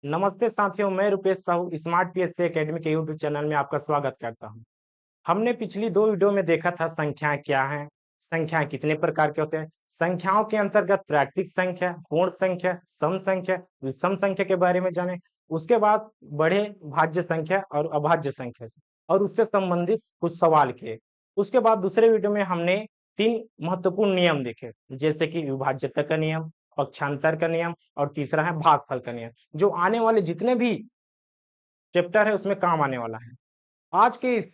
नमस्ते साथियों, मैं Rupesh Sahu smart PSC academy के यूट्यूब चैनल में आपका स्वागत करता हूं। हमने पिछली दो वीडियो में देखा था संख्याएं क्या हैं, संख्याएं कितने प्रकार के होते हैं, संख्याओं के अंतर्गत प्राकृतिक संख्या, पूर्ण संख्या, सम संख्या, विषम संख्या के बारे में जाने। उसके बाद बढ़े भाज्य संख्या और अभाज्य संख्या से और उससे संबंधित कुछ सवाल किए। उसके बाद दूसरे वीडियो में हमने तीन महत्वपूर्ण नियम देखे, जैसे कि विभाज्यता का नियम, पक्षांतर का नियम और तीसरा है भागफल का नियम, जो आने वाले जितने भी चैप्टर है उसमें काम आने वाला है। आज के इस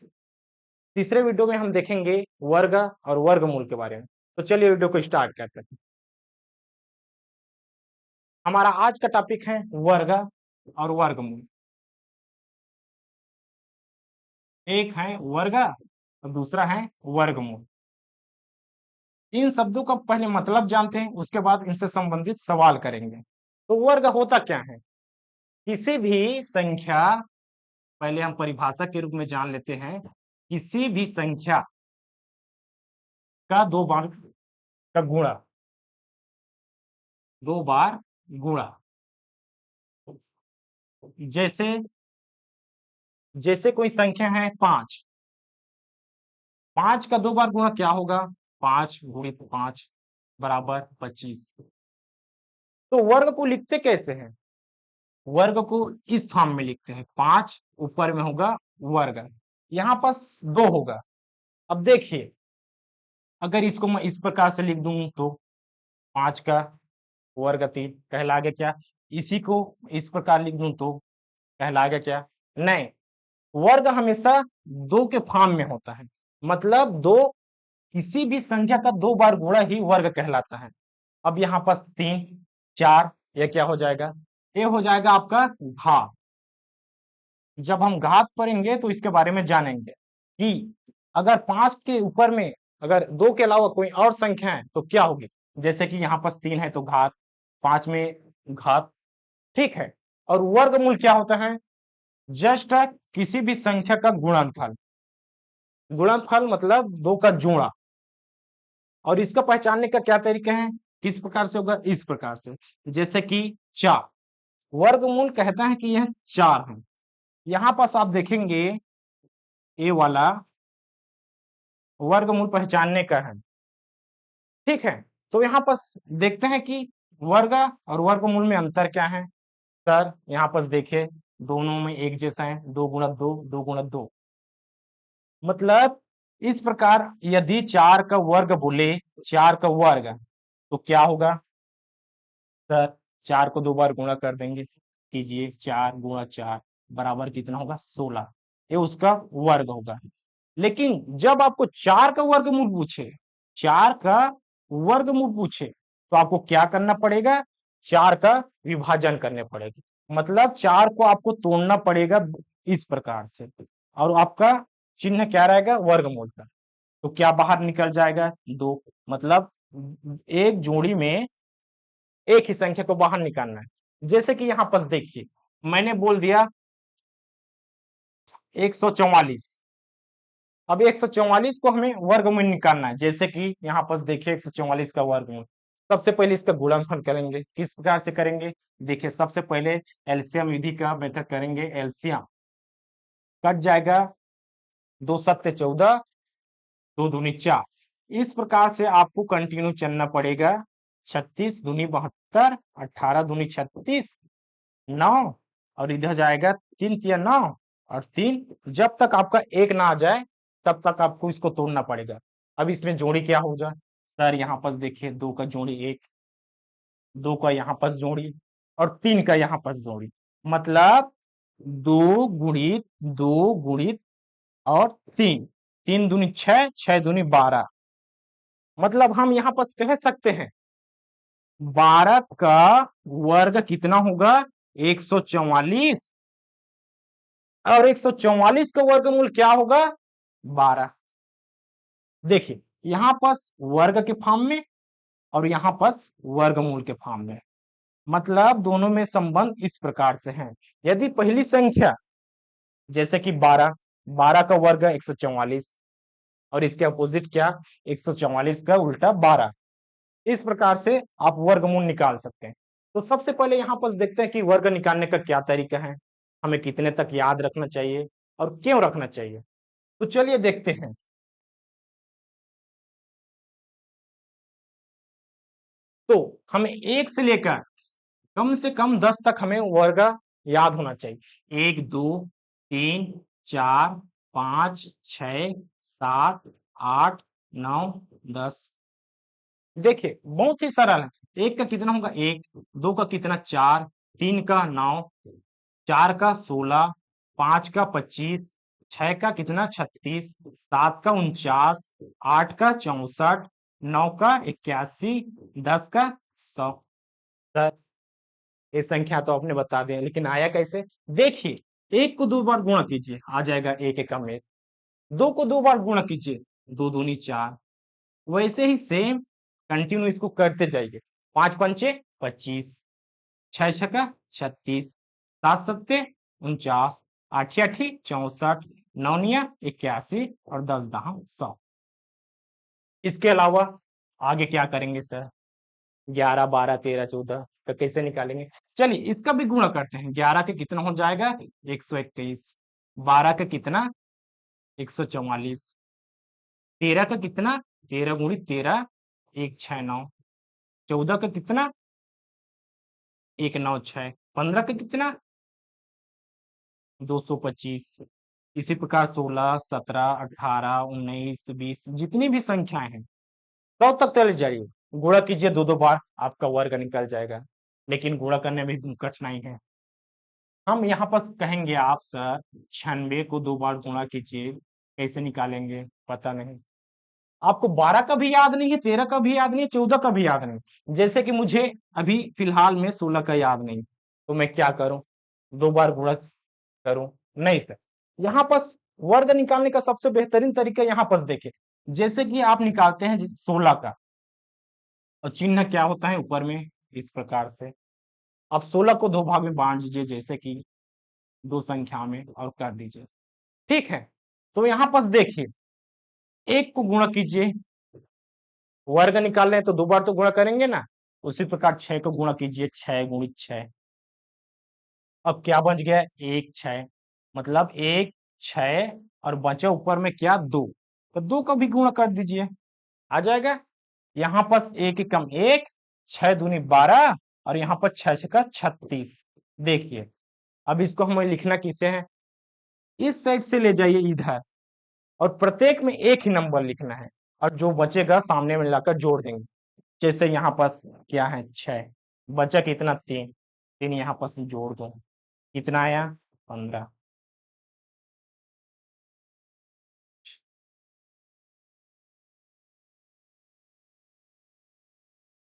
तीसरे वीडियो में हम देखेंगे वर्ग और वर्गमूल के बारे में। तो चलिए वीडियो को स्टार्ट करते हैं। हमारा आज का टॉपिक है वर्ग और वर्गमूल। एक है वर्ग और दूसरा है वर्गमूल। इन शब्दों का पहले मतलब जानते हैं, उसके बाद इनसे संबंधित सवाल करेंगे। तो वर्ग होता क्या है? किसी भी संख्या, पहले हम परिभाषा के रूप में जान लेते हैं, किसी भी संख्या का दो बार का गुणा, दो बार गुणा। जैसे जैसे कोई संख्या है 5, 5 का दो बार गुणा क्या होगा? 5 गुणित 5 बराबर 25। तो वर्ग को लिखते कैसे हैं? वर्ग को इस फॉर्म में लिखते हैं, 5 ऊपर में होगा वर्ग, यहां पास 2 होगा। अब देखिए, अगर इसको मैं इस प्रकार से लिख दूं तो 5 का वर्ग 3 कहलाएगा क्या? इसी को इस प्रकार लिख दूं तो कहलाएगा क्या? नहीं, वर्ग हमेशा 2 के फॉर्म में होता है, मतलब दो, किसी भी संख्या का 2 बार गुणा ही वर्ग कहलाता है। अब यहाँ पास 3, 4, यह क्या हो जाएगा? ये हो जाएगा आपका घात। जब हम घात पढ़ेंगे तो इसके बारे में जानेंगे कि अगर 5 के ऊपर में अगर 2 के अलावा कोई और संख्या है तो क्या होगी। जैसे कि यहाँ पास 3 है तो घात, 5 में घात, ठीक है। और वर्गमूल क्या होता है? जस्ट किसी भी संख्या का गुणनफल। गुणनफल मतलब 2 का जोड़ा। और इसका पहचानने का क्या तरीका है? किस प्रकार से होगा? इस प्रकार से, जैसे कि 4, वर्गमूल कहता है कि यह 4 है। यहां पास आप देखेंगे ये वाला वर्गमूल पहचानने का है, ठीक है। तो यहाँ पास देखते हैं कि वर्ग और वर्गमूल में अंतर क्या है। सर यहाँ पास देखिए, दोनों में एक जैसा है, 2 गुणा 2, 2 गुणा 2। मतलब इस प्रकार यदि 4 का वर्ग बोले, 4 का वर्ग, तो क्या होगा? सर 4 को 2 बार गुणा कर देंगे, कीजिए, 4 गुणा 4 बराबर कितना होगा? 16। ये उसका वर्ग होगा। लेकिन जब आपको 4 का वर्गमूल पूछे, 4 का वर्गमूल पूछे, तो आपको क्या करना पड़ेगा? 4 का विभाजन करने पड़ेगा, मतलब 4 को आपको तोड़ना पड़ेगा इस प्रकार से, और आपका चिन्ह क्या रहेगा? वर्गमूल का। तो क्या बाहर निकल जाएगा? 2। मतलब एक जोड़ी में एक ही संख्या को बाहर निकालना है। जैसे कि यहां पर देखिए, मैंने बोल दिया 144। अब 144 को हमें वर्गमूल निकालना है। जैसे कि यहाँ पर देखिए 144 का वर्गमूल, सबसे पहले इसका गुणनफल करेंगे। किस प्रकार से करेंगे? देखिए, सबसे पहले एलसीएम विधि का मेथड करेंगे। एलसीएम कट जाएगा, 2 सत्ते 14, 2 दूनी 4। इस प्रकार से आपको कंटिन्यू चलना पड़ेगा। 36 दूनी 72, 18 दूनी 36, 9, और इधर जाएगा 3 तिया 9 और 3। जब तक आपका एक ना आ जाए तब तक आपको इसको तोड़ना पड़ेगा। अब इसमें जोड़ी क्या होगा? सर यहाँ पास देखिए, 2 का जोड़ी 1, 2 का यहाँ पास जोड़ी और 3 का यहाँ पास जोड़ी, मतलब 2 गुणित 2 गुणित और 3, 3 दूनी 6, 6 दूनी 12। मतलब हम यहाँ पास कह सकते हैं 12 का वर्ग कितना होगा? 144। और 144 का वर्गमूल क्या होगा? 12। देखिए, यहां पास वर्ग के फॉर्म में और यहां पास वर्गमूल के फॉर्म में, मतलब दोनों में संबंध इस प्रकार से है। यदि पहली संख्या जैसे कि 12, 12 का वर्ग 144 और इसके अपोजिट क्या? 144 का उल्टा 12। इस प्रकार से आप वर्गमूल निकाल सकते हैं। तो सबसे पहले यहाँ पर देखते हैं कि वर्ग निकालने का क्या तरीका है, हमें कितने तक याद रखना चाहिए और क्यों रखना चाहिए। तो चलिए देखते हैं। तो हमें 1 से लेकर कम से कम 10 तक हमें वर्ग याद होना चाहिए। 1, 2, 3, 4, 5, 6, 7, 8, 9, 10। देखिए बहुत ही सरल है। 1 का कितना होगा 1, 2 का कितना 4, 3 का 9, 4 का 16, 5 का 25, 6 का कितना 36, 7 का 49, 8 का 64, 9 का 81, 10 का 100। सर ये संख्या तो आपने बता दी लेकिन आया कैसे। देखिए 1 को 2 बार गुणा कीजिए आ जाएगा 1 एकम 1, 2 को 2 बार गुणा कीजिए 2 दूनी 4, वैसे ही सेम कंटिन्यू इसको करते जाइए। 5 पंचे 25, 6 छका 36, 7 सत्ते 49, 8 आठी 64, 9 निया 81 और 10 दहा 100। इसके अलावा आगे क्या करेंगे सर। 11, 12, 13, 14 का कैसे निकालेंगे। चलिए इसका भी गुणा करते हैं। 11 का कितना हो जाएगा 121, 12 का कितना 144, 13 का कितना 13 गुणी 13 169, 14 का कितना 196, 15 का कितना 225। इसी प्रकार 16, 17, 18, 19, 20 जितनी भी संख्याएं हैं तब तक चले जाइए। गुणा कीजिए 2 बार आपका वर्ग निकल जाएगा। लेकिन गुणा करने में भी कठिनाई है। हम यहाँ पर कहेंगे आप सर 96 को 2 बार गुणा कीजिए, कैसे निकालेंगे पता नहीं। आपको 12 का भी याद नहीं है, 13 का भी याद नहीं है, 14 का भी याद नहीं। जैसे कि मुझे अभी फिलहाल में 16 का याद नहीं, तो मैं क्या करूं 2 बार गुणा करूं। नहीं सर, यहाँ पर वर्ग निकालने का सबसे बेहतरीन तरीका यहाँ पर देखें। जैसे कि आप निकालते हैं 16 का और चिन्ह क्या होता है ऊपर में इस प्रकार से। अब 16 को 2 भाग में बांट दीजिए जैसे कि 2 संख्या में और कर दीजिए। ठीक है, तो यहाँ पर देखिए 1 को गुणा कीजिए, वर्ग निकाल रहे हैं तो 2 बार तो गुणा करेंगे ना। उसी प्रकार 6 को गुणा कीजिए 6 गुणित 6। अब क्या बच गया 1 6, मतलब 1 6 और बचे ऊपर में क्या 2, तो 2 का भी गुणा कर दीजिए आ जाएगा। यहाँ पर 1 कम 1, 6 दूनी 12 और यहाँ पर 6 का 36। देखिए अब इसको हमें लिखना किसे है, इस साइड से ले जाइए इधर और प्रत्येक में एक ही नंबर लिखना है और जो बचेगा सामने में लाकर जोड़ देंगे। जैसे यहाँ पास क्या है 6, बचा कितना 3, 3 यहाँ पास जोड़ दो कितना आया 15।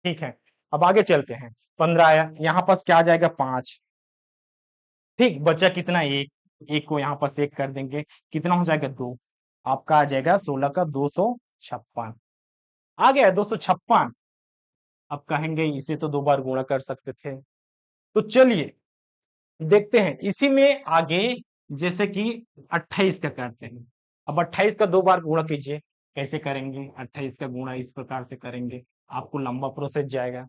ठीक है, अब आगे चलते हैं। 15 आया, यहाँ पास क्या आ जाएगा 5। ठीक, बचा कितना 1, 1 को यहाँ पास 1 कर देंगे कितना हो जाएगा 2। आपका आ जाएगा 16 का 256 आ गया 256। अब कहेंगे इसे तो 2 बार गुणा कर सकते थे। तो चलिए देखते हैं इसी में आगे, जैसे कि 28 का करते हैं। अब 28 का 2 बार गुणा कीजिए, कैसे करेंगे 28 का गुणा इस प्रकार से करेंगे, आपको लंबा प्रोसेस जाएगा।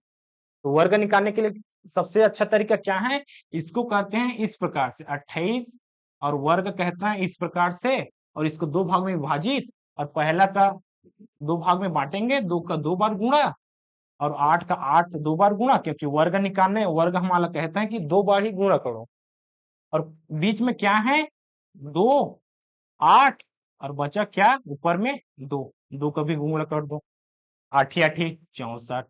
तो वर्ग निकालने के लिए सबसे अच्छा तरीका क्या है, इसको कहते हैं इस प्रकार से 28 और वर्ग कहते हैं इस प्रकार से, और इसको 2 भाग में विभाजित और पहला का 2 भाग में बांटेंगे, 2 का 2 बार गुणा और 8 का 8 2 बार गुणा, क्योंकि वर्ग निकालने वर्ग हमारा कहता है कि 2 बार ही गुणा करो। और बीच में क्या है 2 8 और बचा क्या ऊपर में 2, 2 का भी गुणा कर दो। 8 8 64,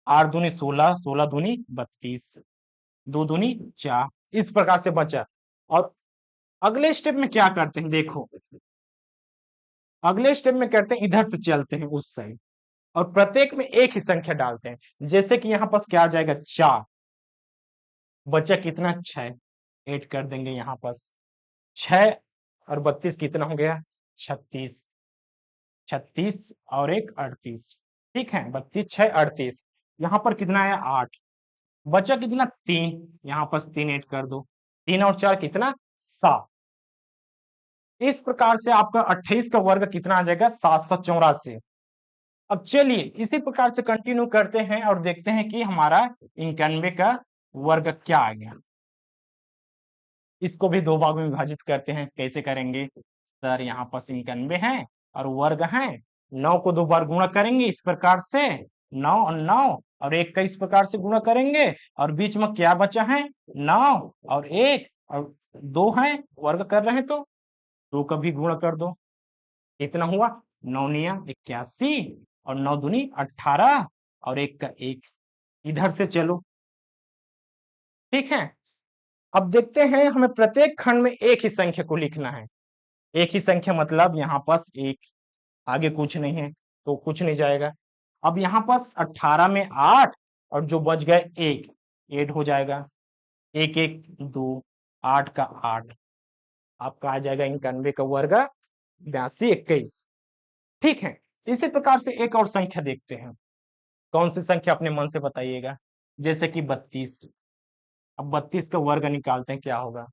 8 दूनी 16, 16 दूनी 32, 2 दूनी 4, इस प्रकार से बचा। और अगले स्टेप में क्या करते हैं देखो, अगले स्टेप में करते हैं इधर से चलते हैं उस साइड और प्रत्येक में एक ही संख्या डालते हैं। जैसे कि यहाँ पास क्या आ जाएगा 4, बचा कितना 6, ऐड कर देंगे यहाँ पास 6 और 32 कितना हो गया 36, 36 और 1 38। ठीक है 32 6 38, यहाँ पर कितना आया 8, बचा कितना 3, यहाँ पास 3 ऐड कर दो, 3 और 4 कितना 7। इस प्रकार से आपका 28 का वर्ग कितना आ जाएगा 784। अब चलिए इसी प्रकार से कंटिन्यू करते हैं और देखते हैं कि हमारा 91 का वर्ग क्या आ गया। इसको भी दो भाग में विभाजित करते हैं, कैसे करेंगे सर? यहाँ पर 91 है और वर्ग है, 9 को 2 बार गुणा करेंगे इस प्रकार से, 9 और 9 और 1 का इस प्रकार से गुणा करेंगे और बीच में क्या बचा है? 9 और 1 और 2 है, वर्ग कर रहे हैं तो 2 का भी गुणा कर दो। कितना हुआ? 9 निया 81 और 9 दूनी 18 और 1 का 1। इधर से चलो, ठीक है। अब देखते हैं, हमें प्रत्येक खंड में एक ही संख्या को लिखना है। एक ही संख्या मतलब यहाँ पास एक, आगे कुछ नहीं है तो कुछ नहीं जाएगा। अब यहाँ पास 18 में 8 और जो बच गए 1, ऐड हो जाएगा, 1 1 2, 8 का 8, आपका आ जाएगा 91 का वर्ग 82 21। ठीक है, इसी प्रकार से एक और संख्या देखते हैं। कौन सी संख्या अपने मन से बताइएगा? जैसे कि 32। अब 32 का वर्ग निकालते हैं, क्या होगा?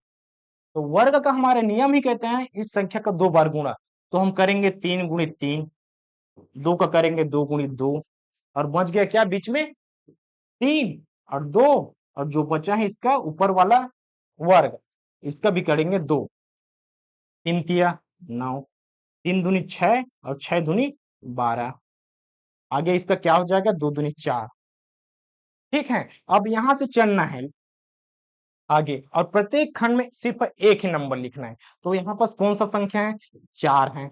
तो वर्ग का हमारे नियम ही कहते हैं इस संख्या का 2 बार गुणा। तो हम करेंगे 3 गुणित 3, 2 का करेंगे 2 गुणित 2 और बच गया क्या बीच में? 3 और 2 और जो बचा है इसका ऊपर वाला वर्ग, इसका भी करेंगे 2, 3 तिया 9, 3 दूनी 6 और 6 दूनी 12। आगे इसका क्या हो जाएगा? 2 दूनी 4। ठीक है, अब यहां से चलना है आगे और प्रत्येक खंड में सिर्फ एक ही नंबर लिखना है। तो यहाँ पास कौन सा संख्या है? 4 है।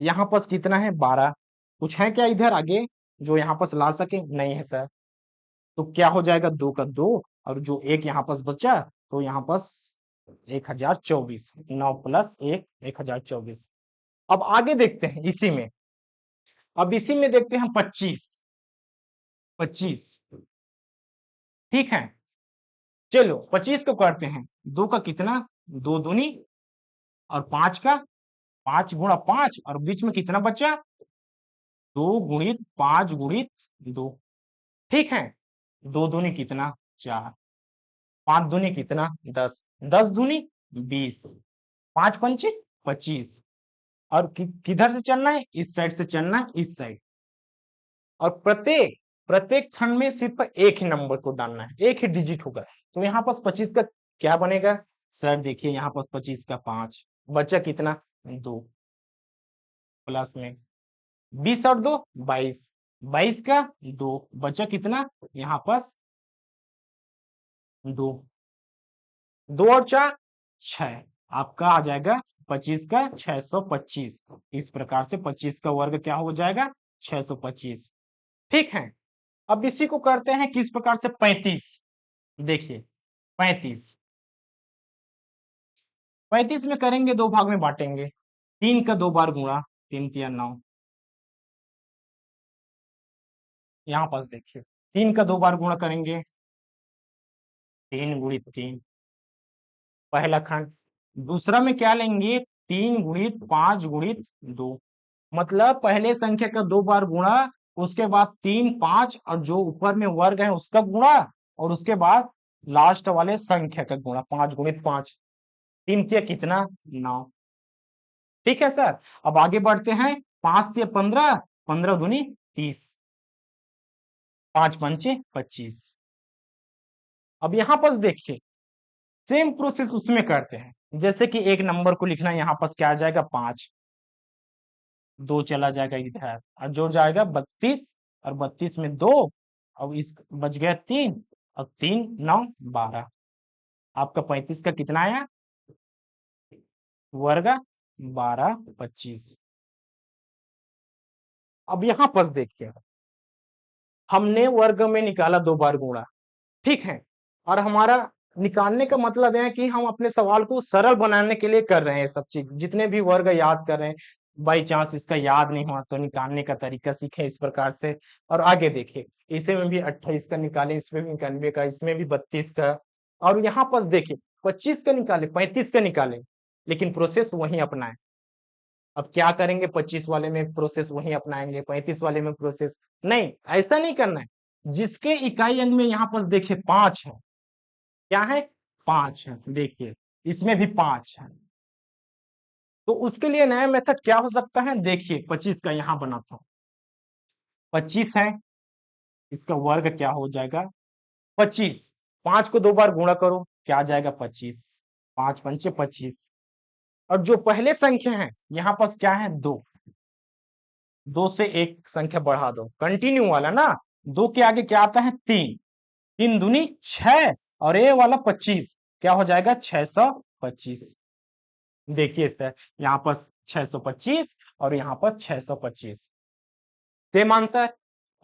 यहाँ पास कितना है? 12। कुछ है क्या इधर आगे जो यहाँ पास ला सके? नहीं है सर। तो क्या हो जाएगा? 2 का 2 और जो एक यहाँ पास बचा तो यहाँ पास 1024, 9 प्लस 1 1024। अब आगे देखते हैं इसी में, अब इसी में देखते हैं 25। 25, ठीक है। चलो 25 को करते हैं, 2 का कितना? 2 दूनी और 5 का 5 गुणा 5 और बीच में कितना बचा? 2 गुणित 5 गुणित 2। ठीक है, 2 दूनी कितना? 4, 5 दूनी कितना? 10, 10 दूनी 20, 5 पंचे 25। और किधर से चलना है? इस साइड से चलना है, इस साइड। और प्रत्येक प्रत्येक खंड में सिर्फ एक ही नंबर को डालना है, एक ही डिजिट होगा। तो यहाँ पास 25 का क्या बनेगा? सर देखिए यहाँ पास 25 का 5 बचा कितना? 2 प्लस में 20 और 2 22, 22 का 2 बचा कितना? यहाँ पास 2, 2 और 4 6, आपका आ जाएगा 25 का 625। इस प्रकार से 25 का वर्ग क्या हो जाएगा? 625। ठीक है, अब इसी को करते हैं किस प्रकार से? 35। देखिए 35, 35 में करेंगे, दो भाग में बांटेंगे, 3 का 2 बार गुणा, 3 तिया 9। यहाँ पास देखिए 3 का 2 बार गुणा करेंगे, 3 गुणित 3, पहला खंड। दूसरा में क्या लेंगे? 3 गुणित 5 गुणित 2। मतलब पहले संख्या का 2 बार गुणा, उसके बाद 3 5 और जो ऊपर में वर्ग है उसका गुणा और उसके बाद लास्ट वाले संख्या का गुणा, 5 गुणित 5। 3 तिया कितना? 9। ठीक है सर, अब आगे बढ़ते हैं। 5 तिया 15, 15 दूनी 30, 5 पंचे 25। अब यहाँ पास देखिए सेम प्रोसेस उसमें करते हैं, जैसे कि एक नंबर को लिखना है, यहाँ पास क्या आ जाएगा? 5, 2 चला जाएगा इधर और जो जाएगा 32 और 32 में 2 और इस बच गया 3 और 3 9 12। आपका 35 का कितना आया? वर्ग 12 25। अब यहाँ पास देखिए हमने वर्ग में निकाला 2 बार गुणा, ठीक है। और हमारा निकालने का मतलब है कि हम अपने सवाल को सरल बनाने के लिए कर रहे हैं सब चीज, जितने भी वर्ग याद कर रहे हैं। बाई चांस इसका याद नहीं हुआ तो निकालने का तरीका सीखे इस प्रकार से। और आगे देखिए इसे में भी 28 का निकाले, इसमें भी 91 का, इसमें भी 32 का। और यहाँ पास देखिए 25 का निकाले, 35 का निकाले, लेकिन प्रोसेस वही अपनाए। अब क्या करेंगे? 25 वाले में प्रोसेस वही अपनाएंगे, 35 वाले में प्रोसेस नहीं, ऐसा नहीं करना है। जिसके इकाई अंक में यहाँ पास देखिए 5 है, क्या है? 5 है। देखिए इसमें भी 5 है, तो उसके लिए नया मेथड क्या हो सकता है? देखिए 25 का यहां बनाता हूं, 25 है, इसका वर्ग क्या हो जाएगा 25। 5 को 2 बार गुणा करो, क्या आ जाएगा 25, 5 पंचे 25। और जो पहले संख्या है यहाँ पास क्या है 2, 2 से एक संख्या बढ़ा दो, कंटिन्यू वाला ना। 2 के आगे क्या आता है 3, 3 दूनी 6 और ये वाला 25, क्या हो जाएगा 625। देखिए सर, यहाँ पर 625 और यहाँ पर 625 सेम आंसर।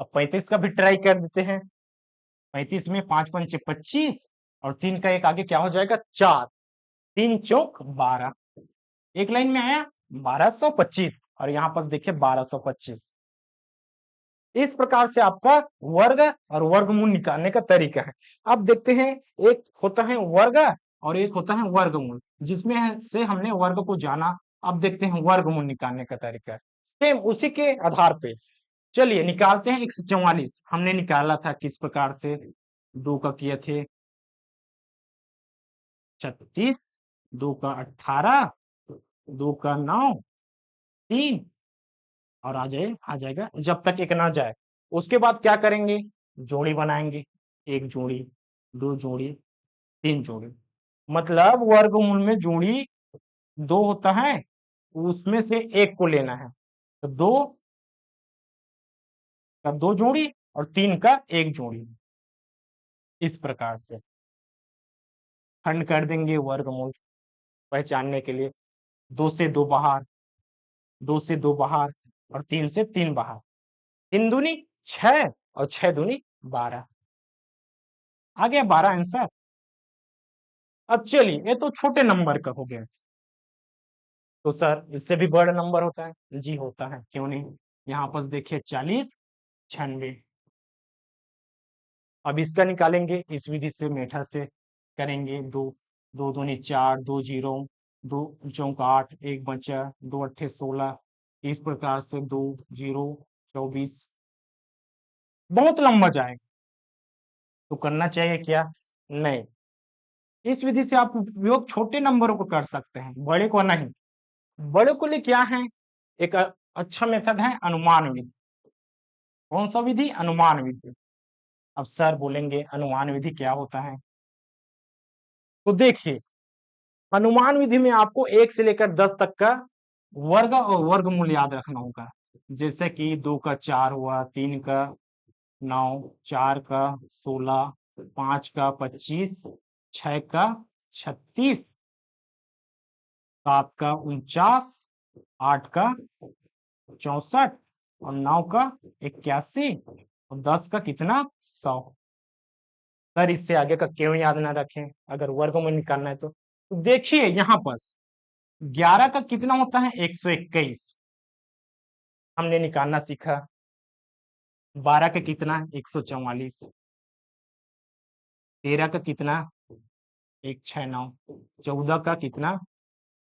अब 35 का भी ट्राई कर देते हैं। 35 में 5 पंचे 25 और 3 का एक आगे क्या हो जाएगा 4, 3 चौक 12, एक लाइन में आया 1225 और यहाँ पर देखिए 1225। इस प्रकार से आपका वर्ग और वर्गमूल निकालने का तरीका है। अब देखते हैं, एक होता है वर्ग और एक होता है वर्गमूल, जिसमें से हमने वर्ग को जाना। अब देखते हैं वर्गमूल निकालने का तरीका, सेम उसी के आधार पे चलिए निकालते हैं। 144 हमने निकाला था किस प्रकार से, 2 का किए थे 36, 2 का 18, 2 का 9, 3 और आ जाएगा जब तक एक ना जाए। उसके बाद क्या करेंगे, जोड़ी बनाएंगे, एक जोड़ी, दो जोड़ी, तीन जोड़ी। मतलब वर्गमूल में जोड़ी 2 होता है, उसमें से एक को लेना है, तो 2 का 2 जोड़ी और 3 का 1 जोड़ी। इस प्रकार से खंड कर देंगे वर्गमूल पहचानने के लिए। 2 से 2 बाहर, 2 से 2 बाहर और 3 से 3 बाहर, 3 दूनी 6 और 6 दूनी 12, आ गया 12 आंसर। अब चलिए, ये तो छोटे नंबर का हो गया, तो सर इससे भी बड़ा नंबर होता है जी, होता है, क्यों नहीं। यहाँ पर देखिए 40, 96। अब इसका निकालेंगे इस विधि से, मेथड से करेंगे। 2, 2 दूनी 4, 2 जीरो, 2 चौक 8, एक बचा, 2 अट्ठे 16। इस प्रकार से 2 जीरो 24, बहुत लंबा जाएगा, तो करना चाहिए क्या, नहीं। इस विधि से आप उपयोग छोटे नंबरों को कर सकते हैं, बड़े को नहीं। बड़े को लिए क्या है, एक अच्छा मेथड है अनुमान विधि। कौन सा विधि, अनुमान विधि। अब सर बोलेंगे अनुमान विधि क्या होता है, तो देखिए अनुमान विधि में आपको 1 से लेकर 10 तक का वर्ग और वर्गमूल याद रखना होगा। जैसे कि 2 का 4 हुआ, 3 का 9, 4 का 16, 5 का 25, 6 का 36, 7 का 49, 8 का 64 और 9 का 81 और 10 का कितना 100। सर इससे आगे का क्यों याद ना रखें, अगर वर्गमूल निकालना है तो देखिए यहाँ पर 11 का कितना होता है 121, हमने निकालना सीखा। 12 का कितना 144, 13 का कितना 169, 14 का कितना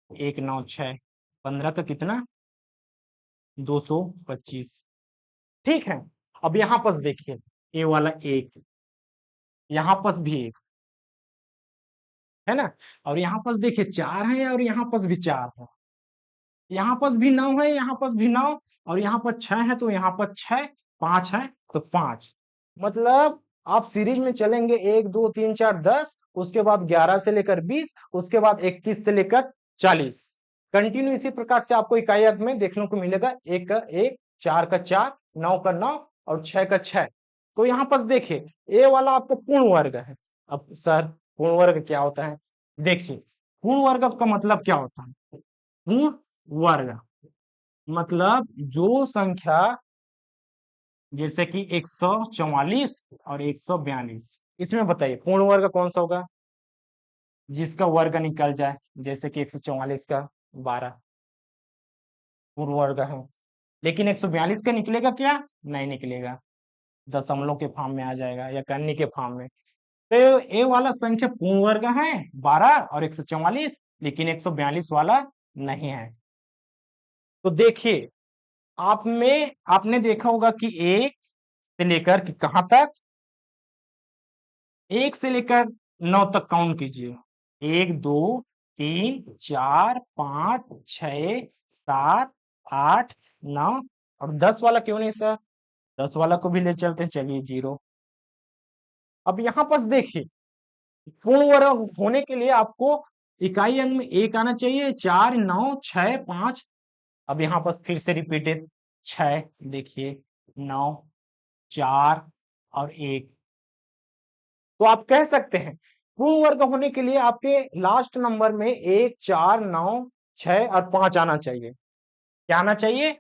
196, 15 का कितना 225। ठीक है। अब यहाँ पर देखिए, ये वाला 1, यहाँ पर भी 1 है ना, और यहाँ पर देखिए 4 है और यहाँ पर भी 4 है, यहाँ पर भी 9 है, यहाँ पर भी 9 और यहाँ पर 6 है, तो यहाँ पर 6, 5 है तो 5। मतलब आप सीरीज में चलेंगे 1 2 3 4 10, उसके बाद 11 से लेकर 20, उसके बाद 21 से लेकर 40, कंटिन्यू इसी प्रकार से आपको इकाई अंक में देखने को मिलेगा। 1 का 1, 4 का 4, 9 का 9 और 6 का 6। तो यहाँ पर देखिए ये वाला आपको पूर्ण वर्ग है। अब सर पूर्ण वर्ग क्या होता है, देखिए पूर्ण वर्ग का मतलब क्या होता है, पूर्ण वर्ग मतलब जो संख्या जैसे कि 144 और 142, इसमें बताइए पूर्ण वर्ग कौन सा होगा, जिसका वर्ग निकल जाए। जैसे कि 144 का 12 पूर्ण वर्ग है, लेकिन 142 का निकलेगा क्या, नहीं निकलेगा, दशमलव के फॉर्म में आ जाएगा या कन्नी के फॉर्म में। तो ये वाला संख्या पूर्ण वर्ग है 12 और 144, लेकिन 142 वाला नहीं है। तो देखिए आप में आपने देखा होगा कि 1 से लेकर कि कहां तक, 1 से लेकर 9 तक काउंट कीजिए। 1 2 3 4 5 6 7 8 9 और 10 वाला क्यों नहीं सर, 10 वाला को भी ले चलते हैं, चलिए 0। अब यहाँ पास देखिए, पूर्ण वर्ग होने के लिए आपको इकाई अंक में 1 आना चाहिए, 4, 9, 6, 5। अब यहाँ पास फिर से रिपीटेड 6, देखिए 9, 4 और 1। तो आप कह सकते हैं पूर्ण वर्ग होने के लिए आपके लास्ट नंबर में 1, 4, 9, 6 और 5 आना चाहिए। क्या आना चाहिए?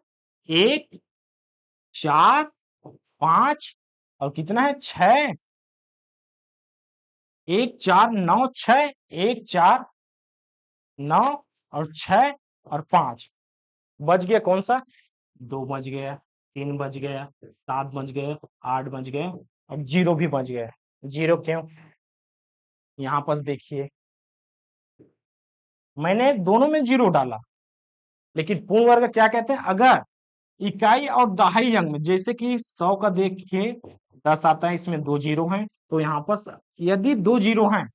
1, 4, 5 और कितना है? 6। 1, 4, 9, 6, 1, 4, 9 और 6 और 5 बच गया कौन सा? 2 बच गया, 3 बच गया, 7 बच गया, 8 बच गया और 0 भी बच गया। 0 क्यों? यहाँ पास देखिए, मैंने दोनों में 0 डाला, लेकिन पूर्ण वर्ग क्या कहते हैं? अगर इकाई और दहाई अंक में, जैसे कि 100 का देखिए 10 आता है, इसमें 2 0 हैं, तो यहाँ पर यदि 2 0 हैं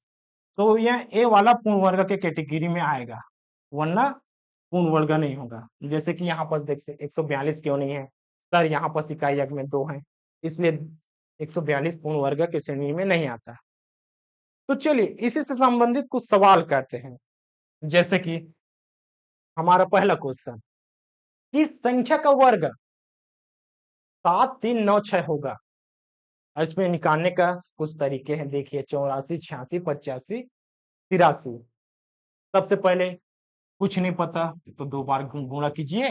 तो यह ए वाला पूर्ण वर्ग के कैटेगरी में आएगा, वरना पूर्ण वर्ग नहीं होगा। जैसे कि यहाँ पर देख सकते 142 क्यों नहीं है सर? यहाँ पर इकाई अंक में 2 है, इसलिए 142 पूर्ण वर्ग के श्रेणी में नहीं आता। तो चलिए इसी से संबंधित कुछ सवाल करते हैं। जैसे कि हमारा पहला क्वेश्चन, किस संख्या का वर्ग 7, 3, 9, 6 होगा? इसमें निकालने का कुछ तरीके हैं, देखिए 84, 86, 85, 83। सबसे पहले कुछ नहीं पता तो 2 बार गुणा कीजिए,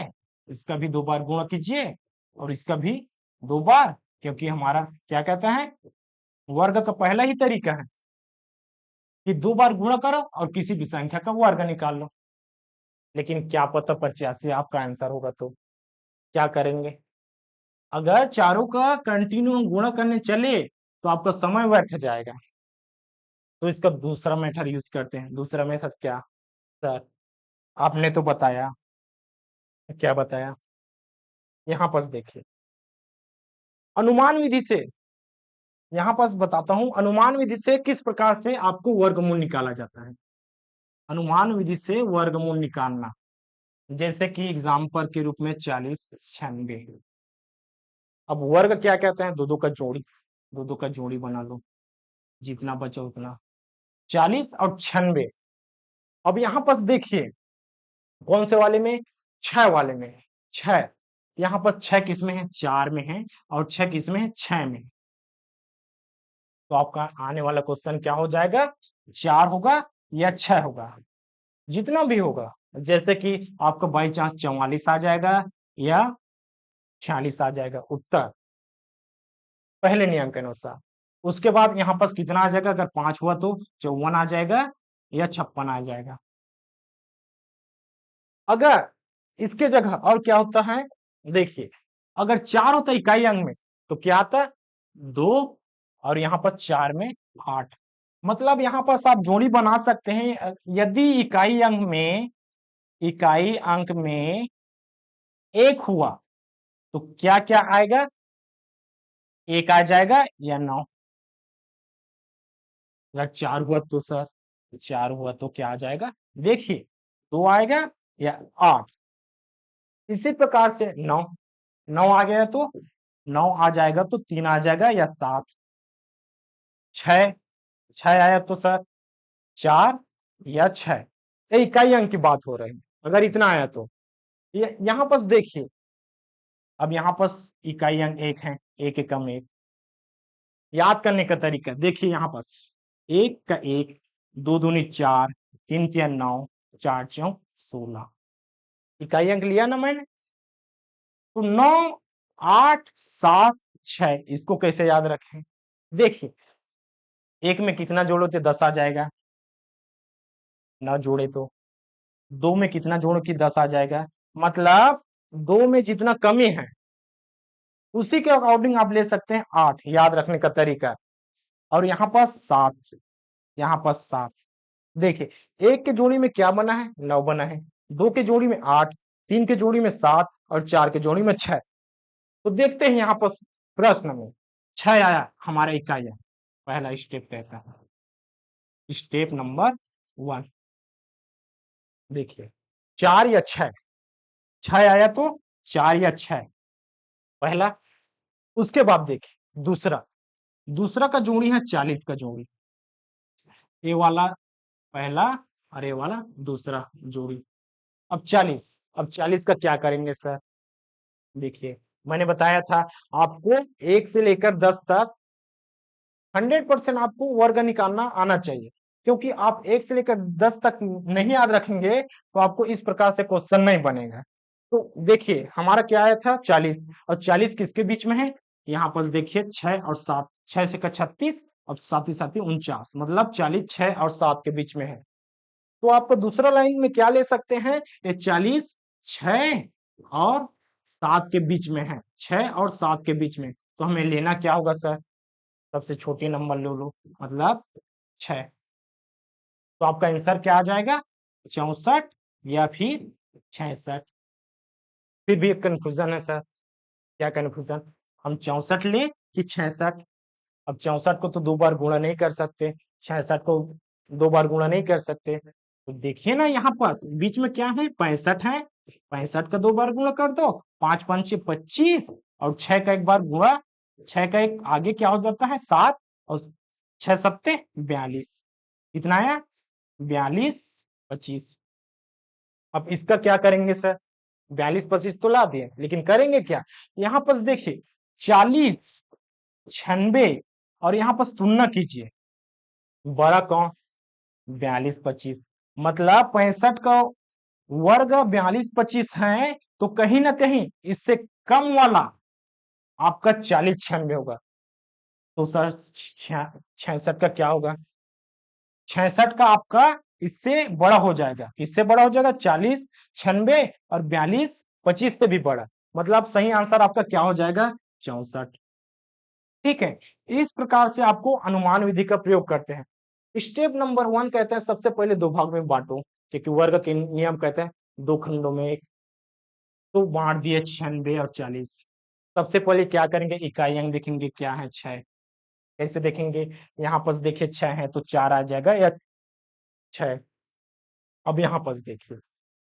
इसका भी 2 बार गुणा कीजिए और इसका भी 2 बार, क्योंकि हमारा क्या कहता है, वर्ग का पहला ही तरीका है कि 2 बार गुणा करो और किसी भी संख्या का वर्ग निकाल लो। लेकिन क्या पता 85 आपका आंसर होगा, तो क्या करेंगे? अगर चारों का कंटिन्यू हम गुणा करने चले तो आपका समय व्यर्थ जाएगा, तो इसका दूसरा मेथड यूज करते हैं। दूसरा मेथड क्या सर? आपने तो बताया, क्या बताया? यहाँ पर देखिए, अनुमान विधि से, यहाँ पास बताता हूं अनुमान विधि से किस प्रकार से आपको वर्गमूल निकाला जाता है। अनुमान विधि से वर्गमूल निकालना, जैसे कि एग्जाम्पल के रूप में 40, 96। अब वर्ग क्या कहते हैं? दो दो का जोड़ी, दो दो का जोड़ी बना लो, जितना बचा उतना। 40 और 96। अब यहाँ पास देखिए, कौन से वाले में? 6 वाले में। 6, यहाँ पर 6 किसमें है? 4 में है, और 6 किसमें है? 6 में। तो आपका आने वाला क्वेश्चन क्या हो जाएगा? 4 होगा या 6 होगा? जितना भी होगा, जैसे कि आपका बाई चांस 44 आ जाएगा या 46 आ जाएगा उत्तर, पहले नियम के अनुसार। उसके बाद यहाँ पास कितना आ जाएगा? अगर 5 हुआ तो 54 आ जाएगा या 56 आ जाएगा। अगर इसके जगह और क्या होता है, देखिए, अगर 4 होता इकाई अंक में तो क्या आता? 2, और यहाँ पर 4 में 8। मतलब यहाँ पास आप जोड़ी बना सकते हैं, यदि इकाई अंक में 1 हुआ तो क्या क्या आएगा? 1 आ जाएगा या 9। अगर 4 हुआ तो सर, 4 हुआ तो क्या आ जाएगा? देखिए, 2 आएगा या 8। इसी प्रकार से 9, 9 आ गया तो 9 आ जाएगा तो 3 आ जाएगा या 7। 6, 6 आया तो सर 4 या 6। ये इकाई अंक की बात हो रही है, अगर इतना आया तो। ये यहाँ पास देखिए, अब यहाँ पास इकाई अंक 1 है, 1 एकम 1। याद करने का तरीका देखिए, यहाँ पास 1 का 1, 2 दूनी 4, 3 तिया 9, 4 चौक 16। इकाई अंक लिया ना मैंने, तो 9, 8, 7, 6, इसको कैसे याद रखें? देखिए, 1 में कितना जोड़ो तो 10 आ जाएगा, ना जोड़े तो। 2 में कितना जोड़ो कि 10 आ जाएगा, मतलब 2 में जितना कमी है उसी के अकॉर्डिंग आप ले सकते हैं 8, याद रखने का तरीका। और यहाँ पास 7, यहाँ पास 7। देखिए, 1 के जोड़ी में क्या बना है? 9 बना है, 2 के जोड़ी में 8, 3 के जोड़ी में 7 और 4 के जोड़ी में 6। तो देखते हैं यहाँ पर प्रश्न में 6 आया हमारा इकाई है। पहला स्टेप कहता है, स्टेप नंबर 1, देखिए 4 या 6, 6 आया तो 4 या 6 पहला। उसके बाद देखिए दूसरा, दूसरा का जोड़ी है 40 का जोड़ी, ये वाला पहला और ये वाला दूसरा जोड़ी। अब 40 का क्या करेंगे सर? देखिए मैंने बताया था आपको 1 से लेकर 10 तक 100% आपको वर्ग निकालना आना चाहिए, क्योंकि आप 1 से लेकर 10 तक नहीं याद रखेंगे तो आपको इस प्रकार से क्वेश्चन नहीं बनेगा। तो देखिए हमारा क्या आया था 40, और 40 किसके बीच में है? यहाँ पर देखिए 6 और 7, 6 से का 36 और साथ ही 49, मतलब 40 6 और 7 के बीच में है। तो आपको दूसरा लाइन में क्या ले सकते हैं? ये 40 6 और 7 के बीच में है, 6 और 7 के बीच में, तो हमें लेना क्या होगा सर? सबसे छोटी नंबर ले लो, मतलब 6। तो आपका आंसर क्या आ जाएगा? 64 या फिर 66। फिर भी एक कंफ्यूजन है सर। क्या कंफ्यूजन? हम 64 ले कि 66? अब 64 को तो 2 बार गुणा नहीं कर सकते, 66 को 2 बार गुणा नहीं कर सकते। तो देखिए ना यहाँ पास बीच में क्या है? 65 है, 65 का 2 बार गुणा कर दो, 5 5 25, और 6 का एक बार गुणा, 6 का एक आगे क्या हो जाता है? 7, और 6 सत्ते 42। कितना आया? 42 25। अब इसका क्या करेंगे सर? 42 25 तो ला दिए, लेकिन करेंगे क्या? यहाँ पर देखिए 40 96, और यहाँ पर तुलना कीजिए, बड़ा कौन? 42 25, मतलब 65 का वर्ग 42 25 है, तो कहीं ना कहीं इससे कम वाला आपका 40 96 होगा। तो सर 66 का क्या होगा? 66 का आपका इससे बड़ा हो जाएगा, इससे बड़ा हो जाएगा 40 96 और 42 25 से भी बड़ा, मतलब सही आंसर आपका क्या हो जाएगा? 64। ठीक है, इस प्रकार से आपको अनुमान विधि का प्रयोग करते हैं। स्टेप नंबर 1 कहते हैं सबसे पहले 2 भाग में बांटो, क्योंकि वर्ग के नियम कहते हैं 2 खंडों में एक, तो बांट दिए 96 और 40। सबसे पहले क्या करेंगे? इकाई अंक देखेंगे क्या है? 6। कैसे देखेंगे? यहाँ पर देखिए 6 है तो 4 आ जाएगा या 6। अब यहाँ पर देखिए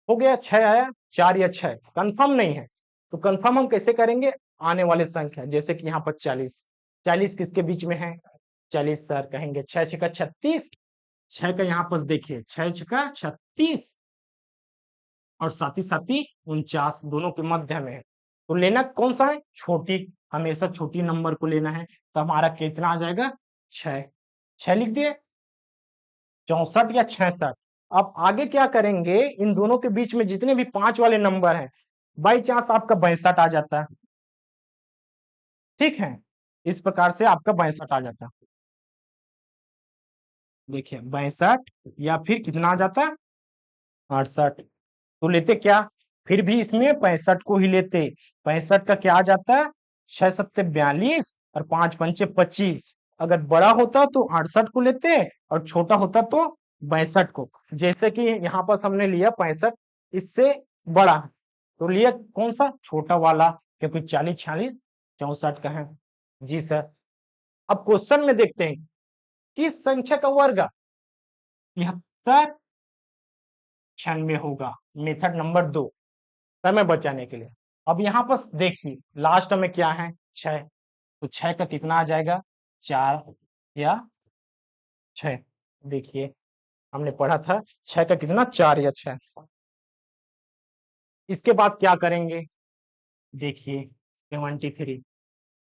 हो गया, 6 आया, 4 या 6 कंफर्म नहीं है, तो कंफर्म हम कैसे करेंगे? आने वाले संख्या, जैसे कि यहाँ पर 40, 40 किसके बीच में है? 40 सर कहेंगे 6 छक्का 36, 6 का यहाँ पर देखिए 6 छक्का 36 और साथ ही 49 दोनों के मध्य में है, तो लेना कौन सा है? छोटी, हमेशा छोटी नंबर को लेना है। तो हमारा कितना आ जाएगा? 6। 6 लिख दिए, 64 या 66। अब आगे क्या करेंगे? इन दोनों के बीच में जितने भी 5 वाले नंबर हैं, बाई चांस आपका 62 आ जाता है, ठीक है, इस प्रकार से आपका 62 आ जाता है। देखिए 62 या फिर कितना आ जाता है? 68। तो लेते क्या? फिर भी इसमें 65 को ही लेते, 65 का क्या आ जाता है? 6 सत्ते 42 और 5 पंचे 25। अगर बड़ा होता तो 68 को लेते, और छोटा होता तो 62 को। जैसे कि यहाँ पर हमने लिया 65, इससे बड़ा, तो लिया कौन सा? छोटा वाला, क्योंकि 40 46 64 का है। जी सर। अब क्वेश्चन में देखते हैं किस संख्या का वर्ग 73 96 होगा। मेथड नंबर 2, समय बचाने के लिए। अब यहाँ पर देखिए लास्ट में क्या है? 6, तो 6 का कितना आ जाएगा? 4 या 6। देखिए हमने पढ़ा था 6 का कितना? 4 या 6। इसके बाद क्या करेंगे? देखिए 73,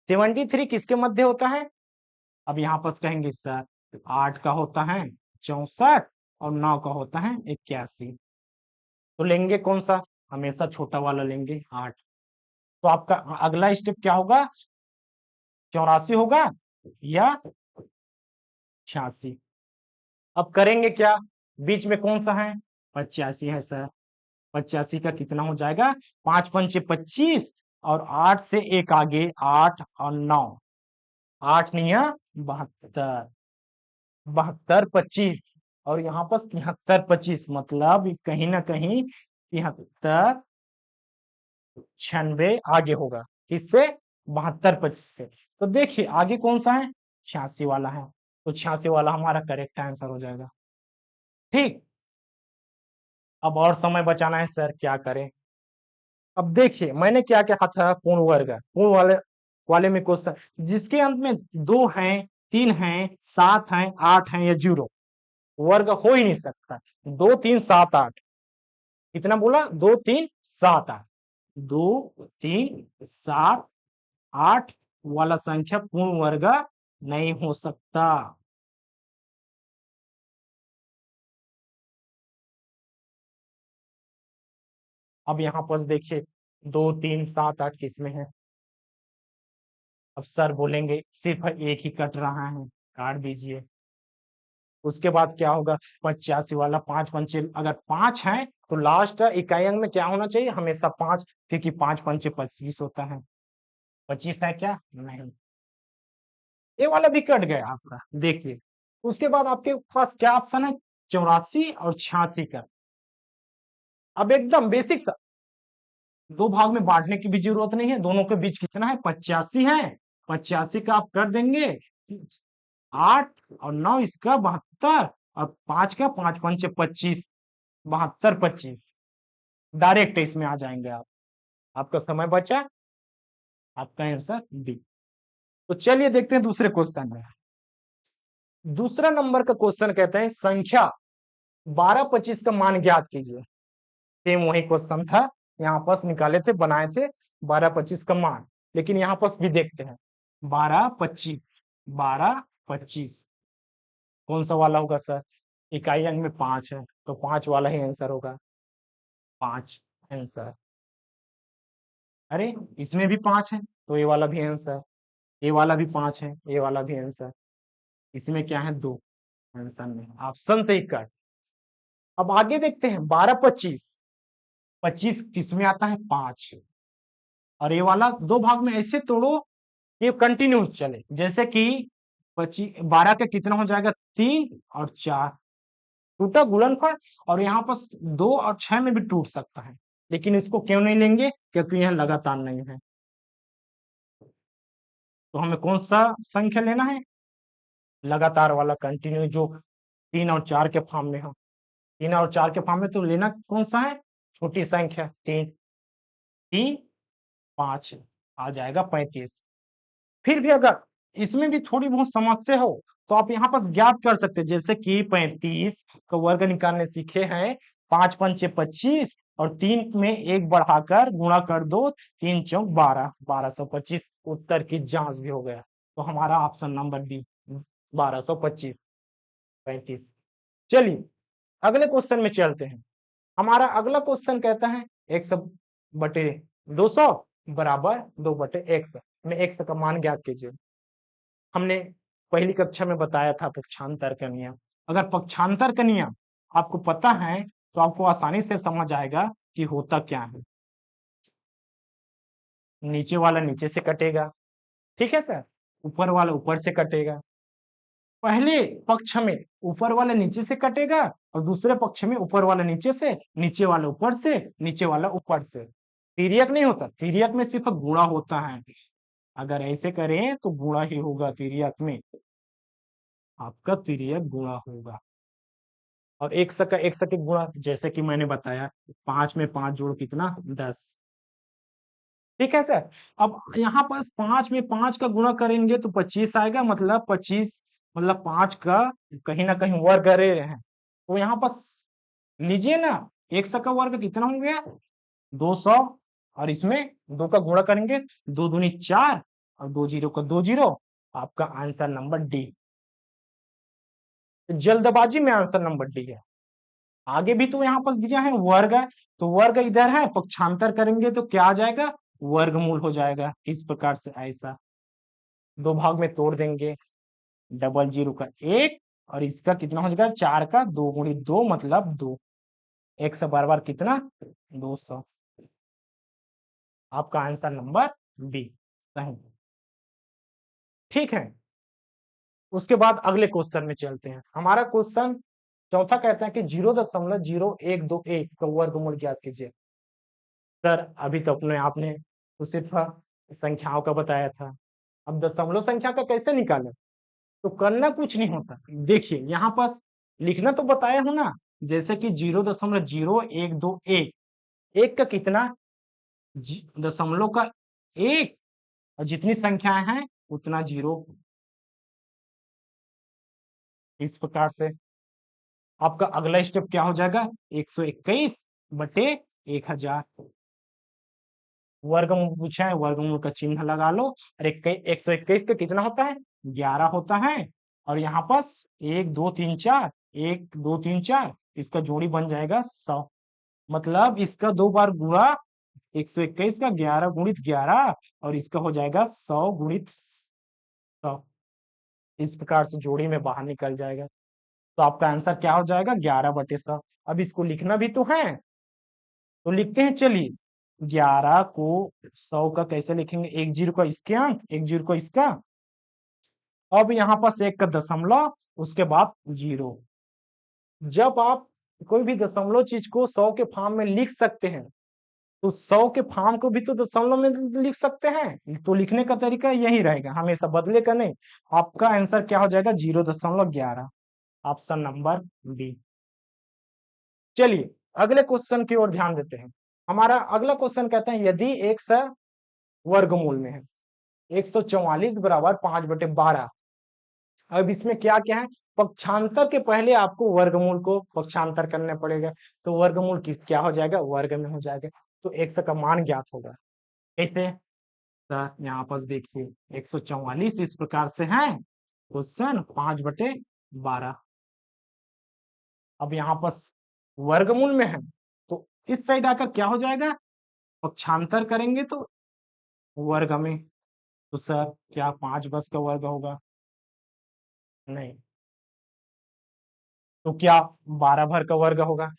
73 किसके मध्य होता है? अब यहाँ पर कहेंगे सर 8 का होता है 64 और 9 का होता है 81, तो लेंगे कौन सा? हमेशा छोटा वाला लेंगे 8। तो आपका अगला स्टेप क्या होगा? 84 होगा या 86। अब करेंगे क्या? बीच में कौन सा है? 85 है सर। 85 का कितना हो जाएगा? 5 पंचे 25, और 8 से एक आगे 8 और 9, 8 निया 72, 72 25, और यहाँ पर 73 25, मतलब कहीं ना कहीं 73 96 आगे होगा, किससे? 72 25 से। तो देखिए आगे कौन सा है? 86 वाला है, तो 86 वाला हमारा करेक्ट आंसर हो जाएगा। ठीक, अब और समय बचाना है सर, क्या करें? अब देखिए मैंने क्या कहा था? पूर्ण वर्ग, पूर्ण वाले वाले में क्वेश्चन जिसके अंत में 2 हैं, 3 हैं, 7 हैं, 8 हैं या 0 वर्ग हो ही नहीं सकता। 2 3 7 8 कितना बोला? 2 3 7 8 2 3 7 8 वाला संख्या पूर्ण वर्ग नहीं हो सकता। अब यहाँ पर देखिए 2 3 7 8 किसमें है? अब सर बोलेंगे सिर्फ एक ही कट रहा है, काट दीजिए। उसके बाद क्या होगा? 85 वाला 5 पंचे, अगर 5 है तो लास्ट इकाई अंक में क्या होना चाहिए? हमेशा 5, क्योंकि 5 पंचे 25 होता है। 25 है क्या? नहीं। ये वाला भी कट गया आपका, देखिए। उसके बाद आपके पास क्या ऑप्शन है? 84 और 86 का। अब एकदम बेसिक सा, दो भाग में बांटने की भी जरूरत नहीं है, दोनों के बीच कितना है? 85 है। 85 का आप कर देंगे 8 और 9 इसका 72 और 5 का 5 पंचे 25, 72 25 डायरेक्ट इसमें आ जाएंगे आप। आपका समय बचा, आपका आंसर डी। तो चलिए देखते हैं दूसरे क्वेश्चन में। दूसरा नंबर का क्वेश्चन कहते हैं संख्या 12 25 का मान ज्ञात कीजिए। सेम वही क्वेश्चन था, यहाँ पास निकाले थे, बनाए थे 12 25 का मान। लेकिन यहाँ पास भी देखते हैं 12 25, 12 25 कौन सा वाला होगा सर? इकाई अंक में 5 है तो 5 वाला ही आंसर होगा। 5 आंसर। अरे इसमें भी 5 है तो ये वाला भी आंसर। ये वाला भी 5 है, ये वाला भी आंसर। इसमें क्या है? 2 आंसर में, ऑप्शन से ही कट। अब आगे देखते हैं 12 25, 25 किस में आता है? 5। और ये वाला दो भाग में ऐसे तोड़ो ये कंटिन्यू चले, जैसे कि 25 12 का कितना हो जाएगा? 3 और 4 टूटा गुणनफल। और यहाँ पर 2 और 6 में भी टूट सकता है, लेकिन इसको क्यों नहीं लेंगे? क्योंकि यह लगातार नहीं है। तो हमें कौन सा संख्या लेना है? लगातार वाला, कंटिन्यू, जो 3 और 4 के फॉर्म में हो। 3 और 4 के फॉर्म में तो लेना कौन सा है? छोटी संख्या 3। 3 5 आ जाएगा 35। फिर भी अगर इसमें भी थोड़ी बहुत समस्या हो तो आप यहाँ पर ज्ञात कर सकते हैं, जैसे कि 35 का वर्ग निकालने सीखे हैं। 5 पंचे 25 और 3 में एक बढ़ाकर गुणा कर दो, 3 चौक 12, 1225 उत्तर की जांच भी हो गया। तो हमारा ऑप्शन नंबर डी 1225 35। चलिए अगले क्वेश्चन में चलते हैं। हमारा अगला क्वेश्चन कहता है 100/200 बराबर 2/x में x का मान ज्ञात कीजिए। हमने पहली कक्षा में बताया था पक्षांतर का नियम। अगर पक्षांतर का नियम आपको पता है तो आपको आसानी से समझ आएगा कि होता क्या है। नीचे वाला नीचे से कटेगा, ठीक है सर। ऊपर वाला ऊपर से कटेगा। पहले पक्ष में ऊपर वाला नीचे से कटेगा और दूसरे पक्ष में ऊपर वाला नीचे से, नीचे वाला ऊपर से, नीचे वाला ऊपर से। तिर्यक नहीं होता, तिर्यक में सिर्फ गुणा होता है। अगर ऐसे करें तो गुणा ही होगा तिर्यक में, आपका तिर्यक गुणा होगा। और एक सौ के गुणा, जैसे कि मैंने बताया 5 में 5 जोड़ कितना? 10। ठीक है सर। अब यहाँ पास 5 में 5 का गुणा करेंगे तो 25 आएगा, मतलब 25 मतलब 5 का कहीं ना कहीं वर्ग कर रहे हैं। तो यहाँ पास लीजिए ना, 100 का वर्ग कितना हो गया? 200। और इसमें 2 का गुणा करेंगे, 2 दूनी 4 और 2 जीरो का 2 जीरो। आपका आंसर नंबर डी। जल्दबाजी में आंसर नंबर डी है। आगे भी तो यहाँ पर दिया है वर्ग है, तो वर्ग इधर है, पक्षांतर करेंगे तो क्या आ जाएगा? वर्गमूल हो जाएगा। इस प्रकार से ऐसा दो भाग में तोड़ देंगे, डबल जीरो का 1 और इसका कितना हो जाएगा? 4 का 2 गुणी 2 मतलब 2। एक से बार बार कितना? 200। आपका आंसर नंबर बी सही। ठीक है, उसके बाद अगले क्वेश्चन में चलते हैं। हमारा क्वेश्चन चौथा कहता है कि 0.0121 का वर्गमूल ज्ञात कीजिए। सर अभी तो अपने आपने तो सिर्फ संख्याओं का बताया था, अब दशमलव संख्या का कैसे निकालें? तो करना कुछ नहीं होता। देखिए यहाँ पास लिखना तो बताया हूं ना, जैसे कि 0.0121, एक का कितना? दशमलव का 1 और जितनी संख्याएं हैं उतना जीरो। इस प्रकार से आपका अगला स्टेप क्या हो जाएगा, 121 बटे 1000। वर्गमूल पूछा है, वर्गमूल का चिन्ह लगा लो। और 121 का कितना होता है, 11 होता है। और यहाँ पास 1 2 3 4, 1 2 3 4, इसका जोड़ी बन जाएगा 100। मतलब इसका 2 बार गुणा, 121 का 11 गुणित 11, और इसका हो जाएगा 100 गुणित 100। इस प्रकार से जोड़ी में बाहर निकल जाएगा। तो आपका आंसर क्या हो जाएगा, 11/100। अब इसको लिखना भी तो है, तो लिखते हैं चलिए। 11 को 100 का कैसे लिखेंगे, एक जीरो का इसके अंक, एक जीरो का इसका। अब यहाँ पास एक का दशमलव, उसके बाद जीरो। जब आप कोई भी दशमलव चीज को 100 के फॉर्म में लिख सकते हैं, तो 100 के फॉर्म को भी तो दशमलव में लिख सकते हैं। तो लिखने का तरीका यही रहेगा, हमेशा बदलेगा नहीं। आपका आंसर क्या हो जाएगा, 0.11। Option number B. चलिए अगले क्वेश्चन की ओर ध्यान देते हैं। हमारा अगला क्वेश्चन कहता है, यदि एक वर्गमूल में है 144 बराबर 5/12। अब इसमें क्या क्या है, पक्षांतर के पहले आपको वर्गमूल को पक्षांतर करना पड़ेगा। तो वर्गमूल किस क्या हो जाएगा, वर्ग में हो जाएगा। तो x का मान ज्ञात होगा कैसे, तो यहाँ पर देखिए 144 इस प्रकार से है क्वेश्चन, 5/12। अब यहाँ पर वर्गमूल में है, तो इस साइड आकर क्या हो जाएगा, पक्षांतर करेंगे तो वर्ग में। तो सर क्या 5 बस का वर्ग होगा, नहीं। तो क्या 12 भर का वर्ग होगा,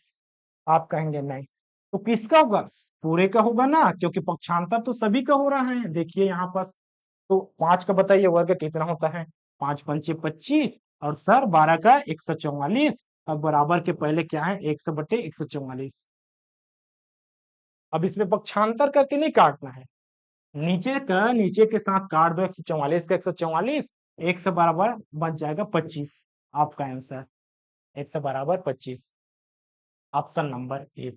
आप कहेंगे नहीं। तो किसका होगा, पूरे का होगा ना, क्योंकि पक्षांतर तो सभी का हो रहा है। देखिए यहाँ पास, तो 5 का बताइए वर्ग कितना होता है, 5×5 = 25, और सर 12 का 144। अब बराबर के पहले क्या है, 100/144। अब इसमें पक्षांतर करके नहीं काटना है, नीचे का नीचे के साथ काट दो, 144 का 144, 100 बराबर बच जाएगा 25। आपका आंसर 100 बराबर 25, ऑप्शन नंबर ए।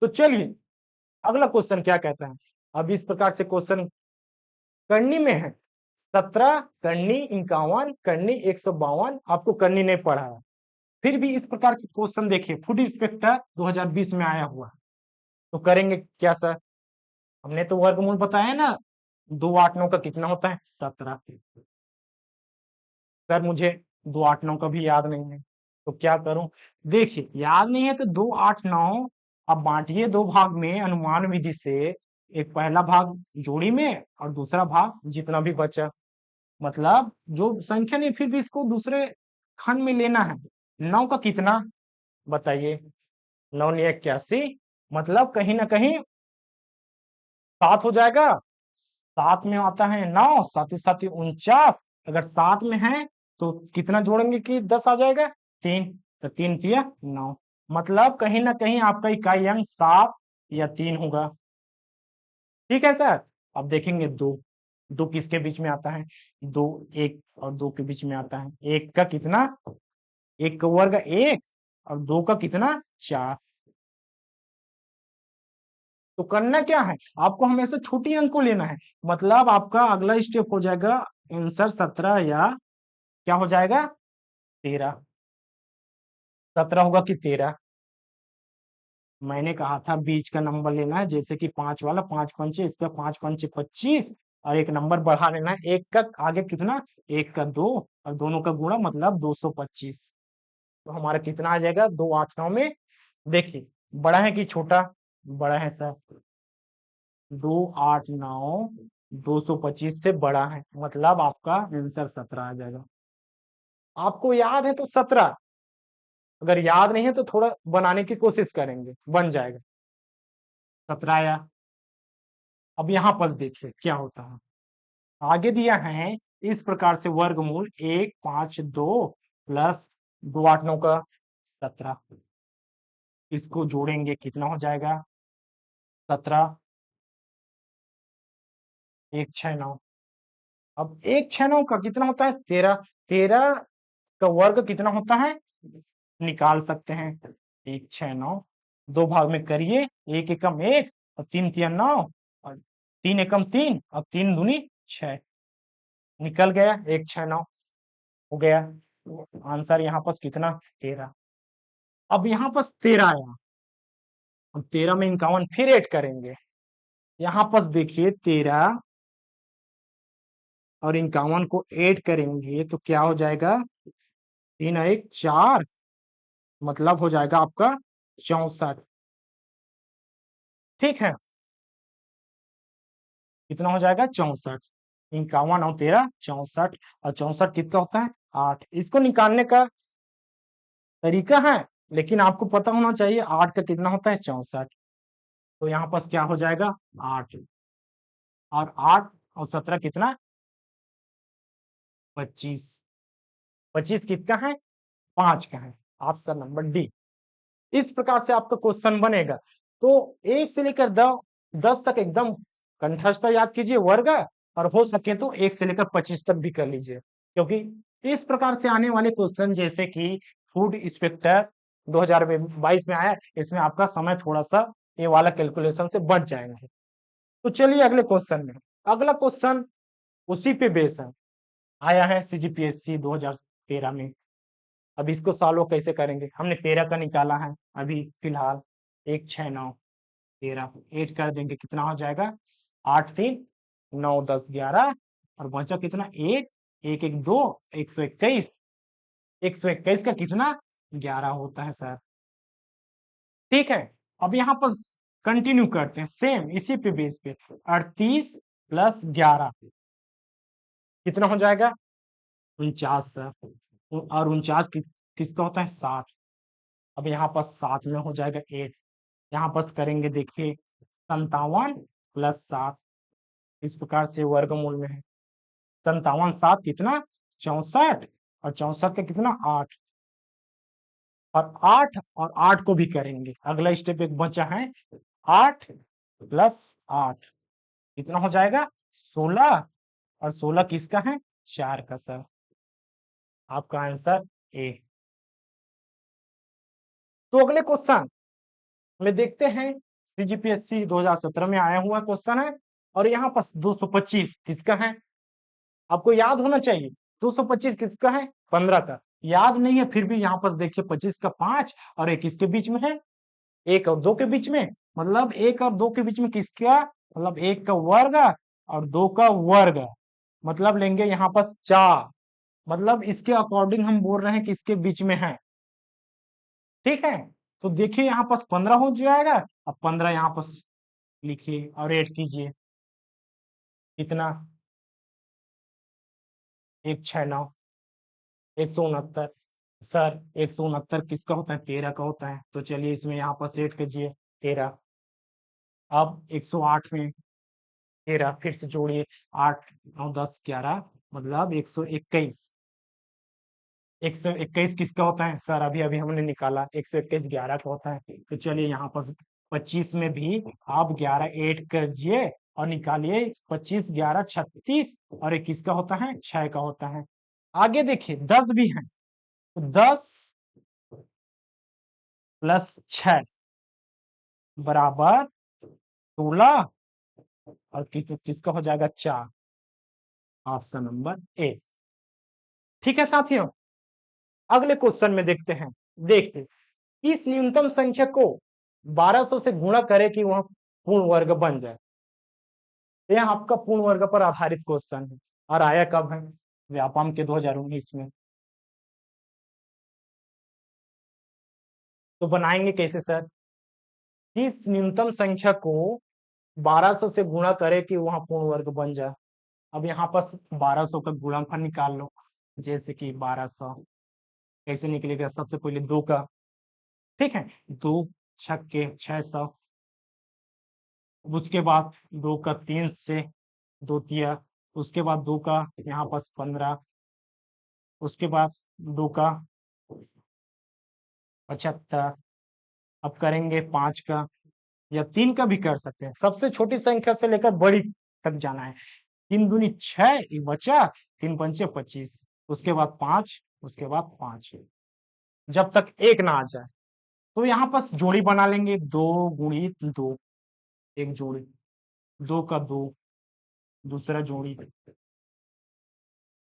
तो चलिए अगला क्वेश्चन क्या कहता है। अब इस प्रकार से क्वेश्चन करनी में है, 17 करनी 51 करनी 152। आपको करनी नहीं पढ़ा है, फिर भी इस प्रकार से क्वेश्चन देखिए, फूड इंस्पेक्टर 2020 में आया हुआ। तो करेंगे क्या सर, हमने तो वर्गमूल बताया ना, 2 8 9 का कितना होता है, 17। सर मुझे 2 8 9 का भी याद नहीं है, तो क्या करूं। देखिए याद नहीं है तो 2 8 9, अब बांटिए 2 भाग में अनुमान विधि से। एक पहला भाग जोड़ी में, और दूसरा भाग जितना भी बचा। मतलब जो संख्या नहीं, फिर भी इसको दूसरे खंड में लेना है। 9 का कितना बताइए, 9 × 81, मतलब कहीं ना कहीं 7 हो जाएगा। 7 में आता है 9, 7 7 49। अगर 7 में है तो कितना जोड़ेंगे कि 10 आ जाएगा, 3। तो 3 तिया 9, मतलब कहीं ना कहीं आपका इकाई अंक 7 या 3 होगा। ठीक है सर। अब देखेंगे 2, 2 किसके बीच में आता है, 2 1 और 2 के बीच में आता है। 1 का कितना, 1 का वर्ग 1, और 2 का कितना 4। तो करना क्या है, आपको हमेशा छोटी अंक को लेना है। मतलब आपका अगला स्टेप हो जाएगा आंसर 17 या क्या हो जाएगा 13। 17 होगा कि 13, मैंने कहा था बीच का नंबर लेना है, जैसे कि 5 वाला, 5 पंचे, इसका 5 पंचे 25, और एक नंबर बढ़ा लेना है। एक का आगे कितना, एक का 2, और दोनों का गुणा, मतलब 225। तो हमारा कितना आ जाएगा, 2 8 9 में। देखिए बड़ा है कि छोटा, बड़ा है सर। 2 8 9 225 से बड़ा है, मतलब आपका आंसर 17 आ जाएगा। आपको याद है तो 17, अगर याद नहीं है तो थोड़ा बनाने की कोशिश करेंगे, बन जाएगा 17 आया। अब यहाँ पर देखिए क्या होता है, आगे दिया है इस प्रकार से, वर्गमूल 1 5 2 प्लस 2 8 9 का 17। इसको जोड़ेंगे कितना हो जाएगा, 17 1 6 9। अब 1 6 9 का कितना होता है, 13। 13 का वर्ग कितना होता है, निकाल सकते हैं। 1 6 9, 2 भाग में करिए, 1 एकम 1, और 3 तिया 9, और 3 एकम 3 और 3 दूनी 6 निकल गया, 1 6 9 हो गया। आंसर यहाँ पर कितना 13। अब यहाँ पर 13 आया, हम 13 में 51 फिर ऐड करेंगे। यहाँ पर देखिए 13 और 51 को ऐड करेंगे तो क्या हो जाएगा, 3 और 1 4, मतलब हो जाएगा आपका 64। ठीक है, कितना हो जाएगा 64। 51 और 13 64, और 64 कितना होता है 8। इसको निकालने का तरीका है, लेकिन आपको पता होना चाहिए 8 का कितना होता है 64। तो यहाँ पर क्या हो जाएगा 8, और 8 और 17 कितना 25। 25 कितना है 5 का है, ऑप्शन नंबर डी। इस प्रकार से आपका क्वेश्चन बनेगा। तो 1 से लेकर 10 तक एकदम कंठस्थ याद कीजिए वर्ग, और हो सके तो 1 से लेकर 25 तक भी कर लीजिए, क्योंकि इस प्रकार से आने वाले क्वेश्चन जैसे कि फूड इंस्पेक्टर 2022 में आया, इसमें आपका समय थोड़ा सा ये वाला कैलकुलेशन से बच जाएंगे। तो चलिए अगले क्वेश्चन में। अगला क्वेश्चन उसी पे बेस है, आया है सीजीपीएससी 2013 में। अब इसको सॉल्व कैसे करेंगे, हमने 13 का निकाला है अभी फिलहाल, 1 6 9 13 8 कर देंगे, कितना हो जाएगा 8 3 9 10 11, और बचा कितना 1 1 1 2 121। 121 का कितना 11 होता है सर। ठीक है, अब यहाँ पर कंटिन्यू करते हैं सेम इसी पे बेस पे। 38 प्लस 11 कितना हो जाएगा 49 सर, और 49 किसका होता है 60। अब यहाँ पर 7 में हो जाएगा 8। यहाँ पर करेंगे देखिए 57 प्लस 7, इस प्रकार से वर्गमूल में है। 57 7 कितना 64, और 64 का कितना 8, और 8 और 8 को भी करेंगे। अगला स्टेप एक बचा है 8 प्लस 8 कितना हो जाएगा 16, और 16 किसका है 4 का सर। आपका आंसर ए। तो अगले क्वेश्चन में देखते हैं, सीजीपीएससी 2017 में आया हुआ क्वेश्चन है, और यहाँ पर 225 किसका है, आपको याद होना चाहिए। 225 किसका है 15 का, याद नहीं है फिर भी यहाँ पर देखिए 25 का 5 और 1 किसके बीच में है, 1 और 2 के बीच में, मतलब 1 और 2 के बीच में किसका, मतलब 1 का वर्ग और 2 का वर्ग, मतलब लेंगे यहाँ पर 4, मतलब इसके अकॉर्डिंग हम बोल रहे हैं कि इसके बीच में है। ठीक है, तो देखिए यहाँ पर 15 हो जाएगा। अब 15 यहाँ पर लिखिए और ऐड कीजिए, कितना 1 6 9 169। सर 169 किसका होता है 13 का होता है, तो चलिए इसमें यहाँ पर सेट कीजिए 13। अब 108 में 13 फिर से जोड़िए, 8 9 10 11, मतलब 121। 121 किसका होता है सर, अभी अभी हमने निकाला 121 11 का होता है। तो चलिए यहाँ पर 25 में भी आप 11 ऐड कीजिए और निकालिए, 25 11 36, और 21 का होता है 6 का होता है। आगे देखिए 10 भी है, तो 10 प्लस 6 बराबर 16, और किसका हो जाएगा 4, ऑप्शन नंबर ए। ठीक है साथियों, अगले क्वेश्चन में देखते हैं। देखिए इस न्यूनतम संख्या को 1200 से गुणा करे कि वह पूर्ण वर्ग बन जाए। यह आपका पूर्ण वर्ग पर आधारित क्वेश्चन है, और आया कब है व्यापम के 2019 में। तो बनाएंगे कैसे सर, इस न्यूनतम संख्या को 1200 से गुणा करे कि वह पूर्ण वर्ग बन जाए। अब यहाँ पर 1200 का गुणनफल निकाल लो, जैसे कि 1200 कैसे निकलेगा, सबसे पहले 2 का, ठीक है 2 छक्के 600, उसके बाद 2 का 3 से 2 तिया, उसके बाद 2 का यहाँ पर 15, उसके बाद 2 का 75। अब करेंगे 5 का, या 3 का भी कर सकते हैं, सबसे छोटी संख्या से लेकर बड़ी तक जाना है। 3 दूनी 6 बचा, 3 पंचे 25, उसके बाद 5, उसके बाद 5, जब तक 1 ना आ जाए। तो यहाँ पर जोड़ी बना लेंगे, 2 गुणित 2, एक जोड़ी 2 का 2, दूसरा जोड़ी,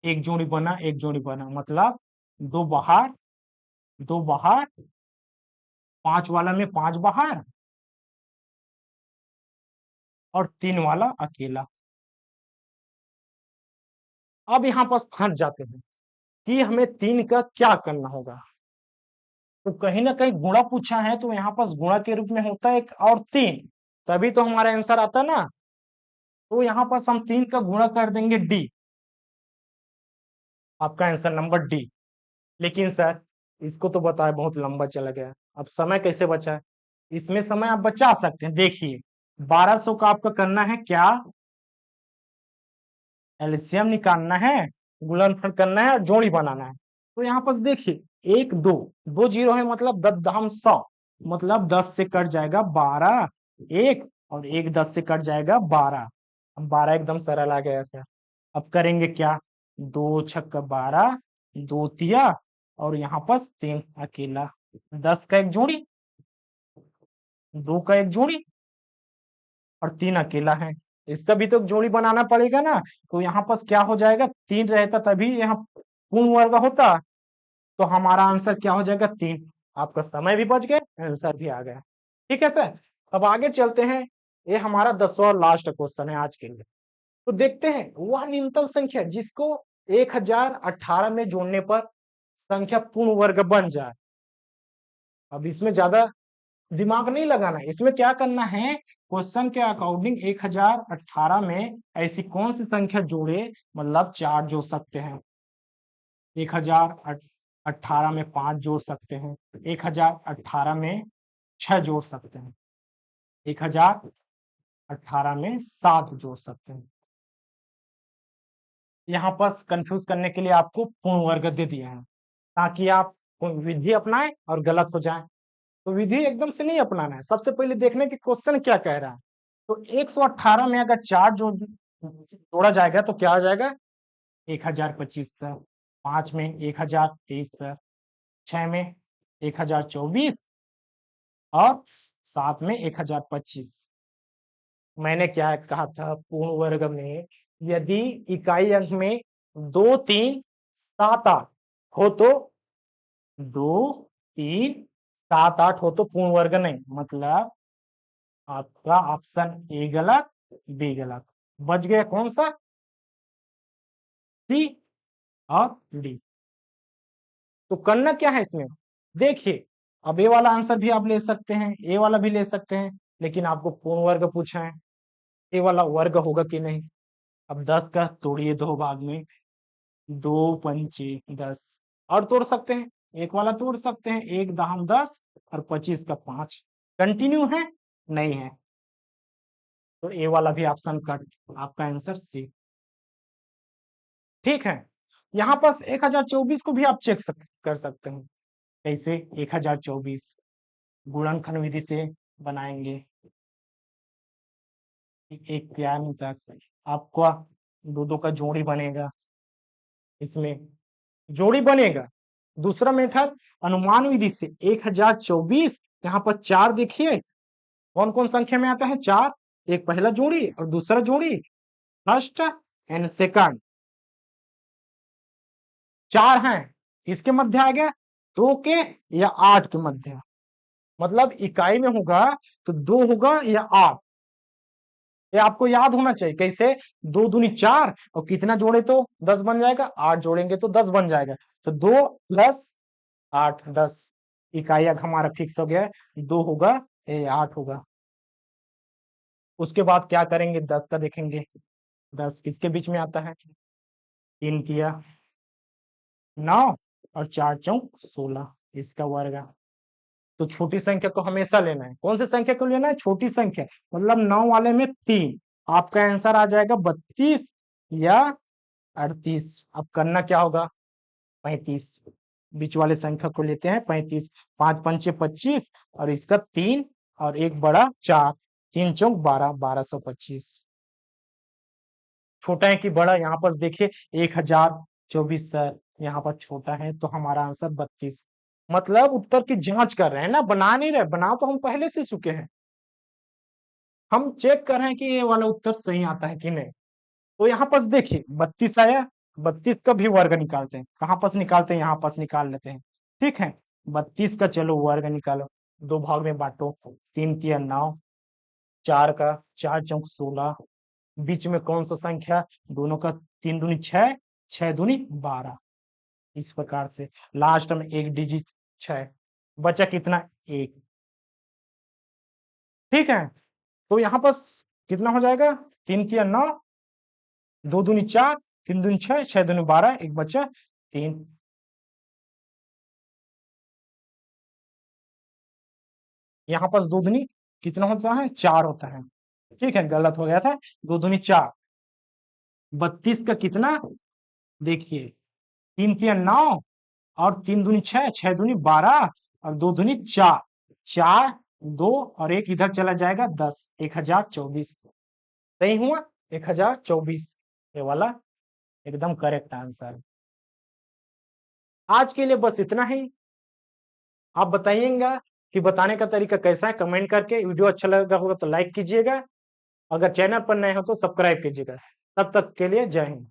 एक जोड़ी बना, एक जोड़ी बना, मतलब 2 बाहर, 2 बाहर, 5 वाला में 5 बाहर और 3 वाला अकेला। अब यहाँ पर फंस जाते हैं कि हमें 3 का क्या करना होगा। तो कहीं ना कहीं गुणा पूछा है, तो यहाँ पर गुणा के रूप में होता है एक और 3, तभी तो हमारा आंसर आता ना। तो यहाँ पर हम 3 का गुणा कर देंगे डी, आपका आंसर नंबर डी। लेकिन सर इसको तो बताया बहुत लंबा चला गया, अब समय कैसे बचा है? इसमें समय आप बचा सकते हैं। देखिए 1200 का आपका करना है क्या, एलसीएम निकालना है, गुणनफल करना है और जोड़ी बनाना है। तो यहाँ पर देखिए 1 2, 2 जीरो है, मतलब 10 दहम 100, मतलब 10 से कट जाएगा 12, एक और एक 10 से कट जाएगा 12। अब 12 एकदम सरल आ गया सर। अब करेंगे क्या, 2 छक्का 12, 2 तिया और यहाँ पर 3 अकेला, 10 का एक जोड़ी, 2 का एक जोड़ी और 3 अकेला है। इसका भी तो जोड़ी बनाना पड़ेगा ना। तो यहाँ पर क्या हो जाएगा, 3 रहता तभी यहाँ पूर्ण वर्ग होता, तो हमारा आंसर क्या हो जाएगा 3। आपका समय भी बच गया, आंसर भी आ गया। ठीक है सर, अब आगे चलते हैं। ये हमारा 10वां और लास्ट क्वेश्चन है आज के लिए। तो देखते हैं वह न्यूनतम संख्या जिसको 1018 में जोड़ने पर संख्या पूर्ण वर्ग बन जाए। अब इसमें ज्यादा दिमाग नहीं लगाना, इसमें क्या करना है, क्वेश्चन के अकॉर्डिंग 1018 में ऐसी कौन सी संख्या जोड़े, मतलब 4 जोड़ सकते हैं, 1018 में 5 जोड़ सकते हैं, 1018 में 6 जोड़ सकते हैं, 1018 में 7 जोड़ सकते हैं। यहाँ पर कंफ्यूज करने के लिए आपको पूर्ण वर्ग दे दिया है, ताकि आप कोई विधि अपनाएं और गलत हो जाए। तो विधि एकदम से नहीं अपनाना है, सबसे पहले देखने की क्वेश्चन क्या कह रहा है। तो 118 में अगर 4 जोड़ा जाएगा तो क्या आ जाएगा, 1025 सर, 5 में 1023 सर, 6 में 1024 और 7 में 1025। मैंने क्या कहा था, पूर्ण वर्ग में यदि इकाई अंक में 2 3 7 8 हो तो 2 3 7 8 हो तो पूर्ण वर्ग नहीं, मतलब आपका ऑप्शन ए गलत, बी गलत, बच गया कौन सा, सी और डी। तो करना क्या है इसमें, देखिए अब ए वाला आंसर भी आप ले सकते हैं, ए वाला भी ले सकते हैं, लेकिन आपको पूर्ण वर्ग पूछा है, ए वाला वर्ग होगा कि नहीं। अब 10 का तोड़िए 2 भाग में, 2 पंचे 10, और तोड़ सकते हैं, एक वाला तोड़ सकते हैं, 1 दहम 10 और 25 का 5, कंटिन्यू है नहीं है, तो ए वाला भी ऑप्शन कट, आपका आंसर सी। ठीक है, यहाँ पास 1024 को भी आप कर सकते हैं। कैसे, 1024 गुणनखंड विधि से बनाएंगे, एक त्यान तक आपका 2 का जोड़ी बनेगा, इसमें जोड़ी बनेगा। दूसरा मेथड अनुमान विधि से 1024, यहाँ पर 4 देखिए कौन कौन संख्या में आता है, 4, एक पहला जोड़ी और दूसरा जोड़ी, फर्स्ट एंड सेकंड, 4 हैं, किसके मध्य आ गया, 2 के या 8 के मध्य, मतलब इकाई में होगा तो 2 होगा या 8। ये आपको याद होना चाहिए, कैसे, 2 दूनी 4 और कितना जोड़े तो 10 बन जाएगा, 8 जोड़ेंगे तो 10 बन जाएगा, तो 2 प्लस 8 10, इकाई अब हमारा फिक्स हो गया है, 2 होगा या 8 होगा। उसके बाद क्या करेंगे, 10 का देखेंगे, 10 किसके बीच में आता है, 3 किया 9 और 4 चौक 16, इसका वर्ग। तो छोटी संख्या को हमेशा लेना है, कौन सी संख्या को लेना है, छोटी संख्या, मतलब 9 वाले में 3, आपका आंसर आ जाएगा 32 या 38। अब करना क्या होगा, 35, बीच वाले संख्या को लेते हैं 35, 5 पंचे 25 और इसका 3 और एक बड़ा 4, 3 चौक 12, 1225। छोटा है कि बड़ा, यहाँ पर देखिए 1024 सर, यहाँ पर छोटा है तो हमारा आंसर 32, मतलब उत्तर की जांच कर रहे हैं ना, बना नहीं रहे, बना तो हम पहले से चुके हैं। हम चेक कर रहे हैं कि ये वाला उत्तर सही आता है कि नहीं। तो यहाँ पास देखिए 32 आया, 32 का भी वर्ग निकालते हैं। कहाँ पास निकालते हैं, यहाँ पास निकाल लेते हैं। ठीक है, 32 का चलो वर्ग निकालो, दो भाग में बांटो, 3 तिया 9, 4 का 4 चौक 16, बीच में कौन सा संख्या, दोनों का 3 दूनी 6, 6 दूनी 12। इस प्रकार से लास्ट में एक डिजिट 6 बचा कितना, 1। ठीक है, तो यहाँ पास कितना हो जाएगा, 3 तिया 9, 2 दूनी 4, 3 दूनी 6, 6 दूनी 12, एक बचा 3। यहाँ पास 2 दूनी कितना होता है, 4 होता है। ठीक है, गलत हो गया था, 2 दूनी 4। 32 का कितना, देखिए 3 तिया 9 और 3 दूनी 6, 6 दूनी 12 और 2 दूनी 4, 4 2 और एक इधर चला जाएगा 10, 1024। सही हुआ, 1024 ये वाला एकदम करेक्ट आंसर। आज के लिए बस इतना ही। आप बताइएगा कि बताने का तरीका कैसा है, कमेंट करके। वीडियो अच्छा लगा होगा तो लाइक कीजिएगा, अगर चैनल पर नए हो तो सब्सक्राइब कीजिएगा। तब तक के लिए जय हिंद।